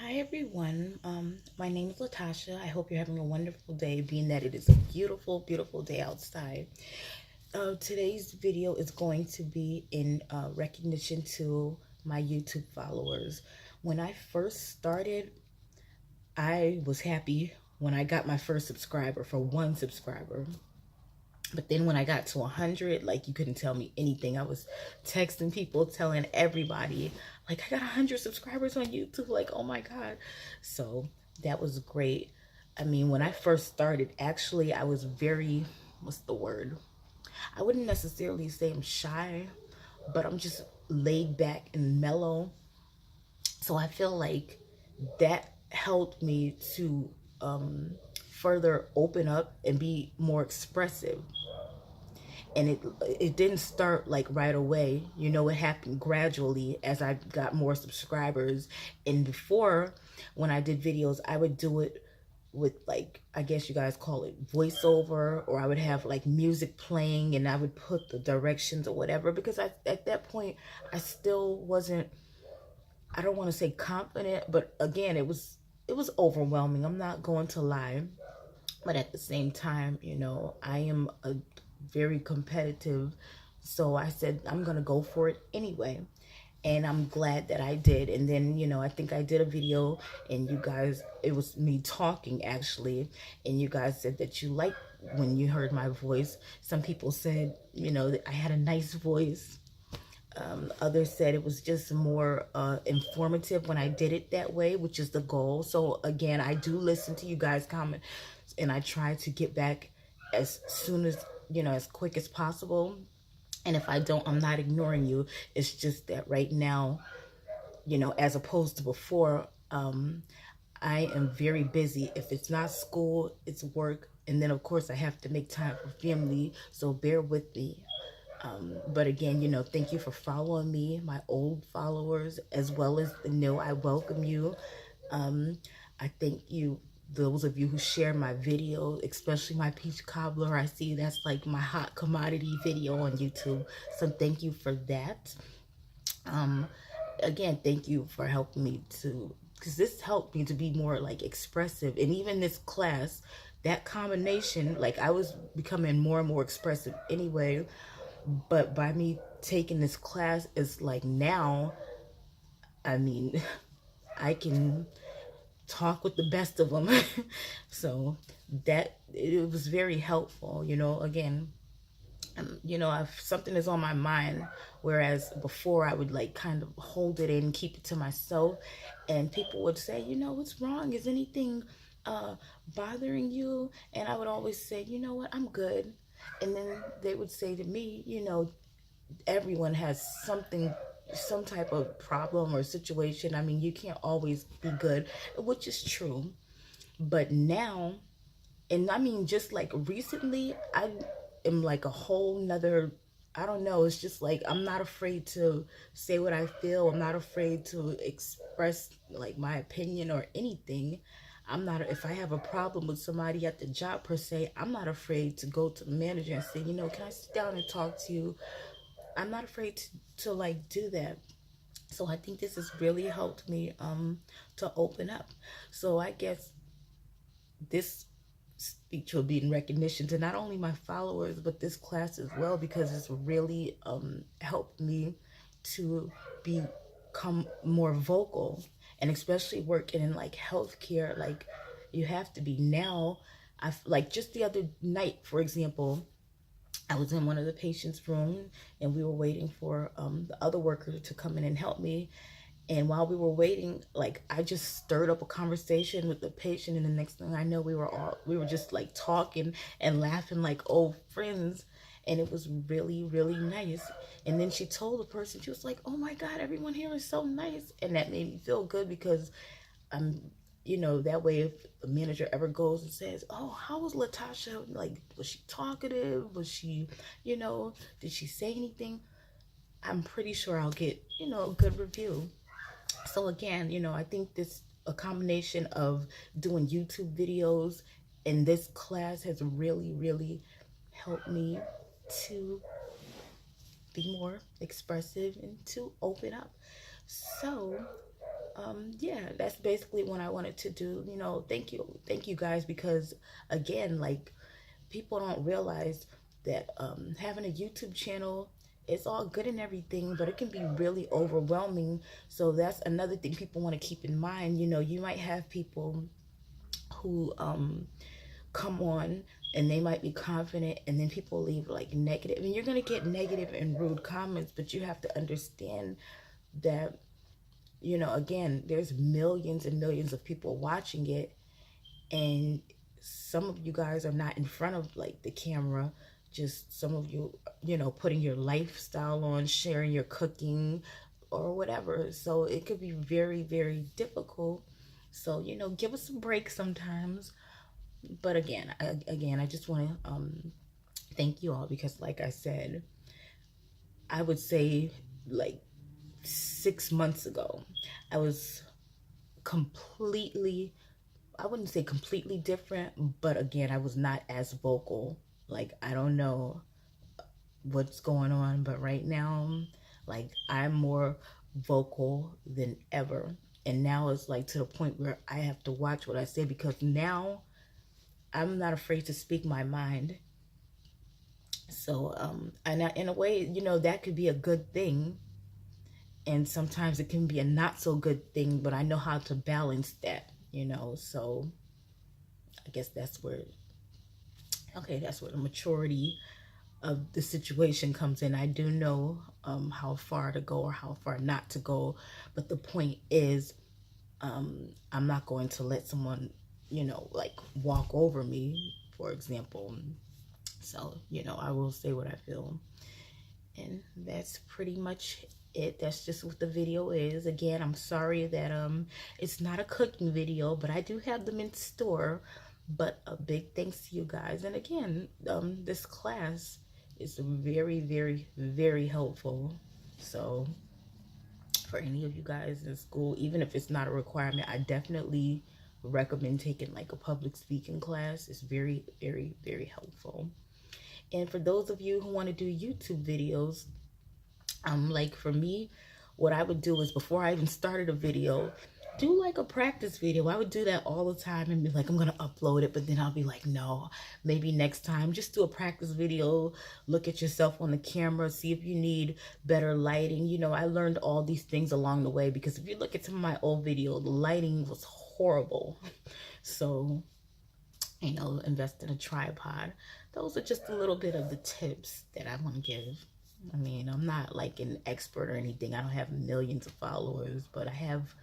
Hi everyone. My name is Latasha. I hope you're having a wonderful day, being that it is a beautiful, beautiful day outside. Today's video is going to be in recognition to my YouTube followers. When I first started, I was happy when I got my first subscriber for one subscriber. But then when I got to 100, like, you couldn't tell me anything. I was texting people, telling everybody, like, I got 100 subscribers on YouTube. Like, oh my God. So that was great. I mean, when I first started, actually, I was very, what's the word? I wouldn't necessarily say I'm shy, but I'm just laid back and mellow. So I feel like that helped me to further open up and be more expressive. And it didn't start like right away. You know, it happened gradually as I got more subscribers. And before, when I did videos, I would do it with, like, I guess you guys call it voiceover, or I would have like music playing and I would put the directions or whatever, because at that point I still wasn't, I don't want to say confident, but again, it was overwhelming. I'm not going to lie. But at the same time, you know, I am a very competitive. So I said, I'm going to go for it anyway. And I'm glad that I did. And then, you know, I think I did a video and you guys, it was me talking actually. And you guys said that you liked when you heard my voice. Some people said, you know, that I had a nice voice. Others said it was just more informative when I did it that way, which is the goal. So again, I do listen to you guys' comments and I try to get back as soon as, you know, as quick as possible. And if I don't, I'm not ignoring you. It's just that right now, you know, as opposed to before, I am very busy. If it's not school, it's work. And then, of course, I have to make time for family. So bear with me. But again, you know, thank you for following me, my old followers, as well as the new. I welcome you. I thank you, those of you who share my video, especially my peach cobbler. I see that's like my hot commodity video on YouTube. So thank you for that. Um, Again, thank you for helping me to, because this helped me to be more like expressive. And even this class, that combination, like, I was becoming more and more expressive anyway, but by me taking this class, it's like now, I mean, I can talk with the best of them. So that, it was very helpful, you know. Again, you know, if something is on my mind, whereas before I would like kind of hold it in, keep it to myself, and people would say, you know, what's wrong? Is anything bothering you? And I would always say, you know what, I'm good. And then they would say to me, you know, everyone has something, some type of problem or situation. I mean, you can't always be good, which is true. But now, and I mean, just like recently, I am like a whole nother, I don't know, it's just like I'm not afraid to say what I feel. I'm not afraid to express like my opinion or anything. I'm not, if I have a problem with somebody at the job per se, I'm not afraid to go to the manager and say, you know, can I sit down and talk to you? I'm not afraid to like do that. So I think this has really helped me to open up. So I guess this speech will be in recognition to not only my followers but this class as well, because it's really helped me to become more vocal, and especially working in like healthcare. Like, you have to be now. I like, just the other night, for example, I was in one of the patients' room and we were waiting for the other worker to come in and help me. And while we were waiting, like, I just stirred up a conversation with the patient, and the next thing I know, we were just like talking and laughing like old friends, and it was really, really nice. And then she told the person, she was like, "Oh my God, everyone here is so nice," and that made me feel good, because you know, that way, if the manager ever goes and says, "Oh, how was Latasha? Like, was she talkative? Was she, you know, did she say anything?" I'm pretty sure I'll get, you know, a good review. So again, you know, I think this, a combination of doing YouTube videos and this class has really, really helped me to be more expressive and to open up. So yeah, that's basically what I wanted to do. You know, thank you guys, because again, like, people don't realize that having a YouTube channel, it's all good and everything, but it can be really overwhelming. So that's another thing people want to keep in mind. You know, you might have people who come on and they might be confident, and then people leave like negative. I mean, you're going to get negative and rude comments, but you have to understand that, you know, again, there's millions and millions of people watching it, and some of you guys are not in front of like the camera. Just some of you, you know, putting your lifestyle on, sharing your cooking or whatever. So it could be very, very difficult. So, you know, give us a break sometimes. But again, I just want to thank you all, because like I said, I would say like 6 months ago, I was completely, I wouldn't say completely different, but again, I was not as vocal. Like, I don't know what's going on, but right now, like, I'm more vocal than ever. And now it's like to the point where I have to watch what I say, because now I'm not afraid to speak my mind. So, in a way, you know, that could be a good thing. And sometimes it can be a not so good thing, but I know how to balance that, you know. So I guess that's where the maturity of the situation comes in. I do know how far to go or how far not to go, but the point is, I'm not going to let someone, you know, like walk over me, for example. So, you know, I will say what I feel. And that's pretty much it. That's just what the video is. Again, I'm sorry that it's not a cooking video, but I do have them in store. But a big thanks to you guys. And again, this class is very, very, very helpful. So for any of you guys in school, even if it's not a requirement, I definitely recommend taking like a public speaking class. It's very, very, very helpful. And for those of you who want to do YouTube videos, like for me, what I would do is, before I even started a video, do like a practice video. I would do that all the time and be like, I'm gonna upload it, but then I'll be like, no, maybe next time. Just do a practice video, look at yourself on the camera, see if you need better lighting. You know, I learned all these things along the way, because if you look at some of my old video, the lighting was horrible. So, you know, invest in a tripod. Those are just a little bit of the tips that I want to give. I mean, I'm not like an expert or anything. I don't have millions of followers, but I have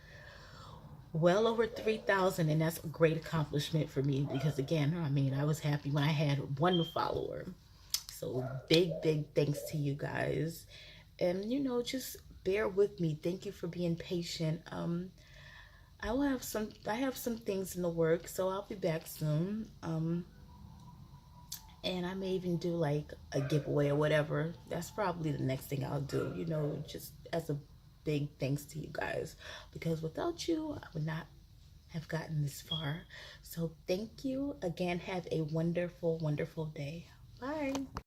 well over 3,000, and that's a great accomplishment for me, because again, I mean, I was happy when I had one follower. So big, big thanks to you guys. And, you know, just bear with me. Thank you for being patient. I have some things in the works, so I'll be back soon. And I may even do like a giveaway or whatever. That's probably the next thing I'll do, you know, just as a big thanks to you guys, because without you, I would not have gotten this far. So thank you again. Have a wonderful, wonderful day. Bye.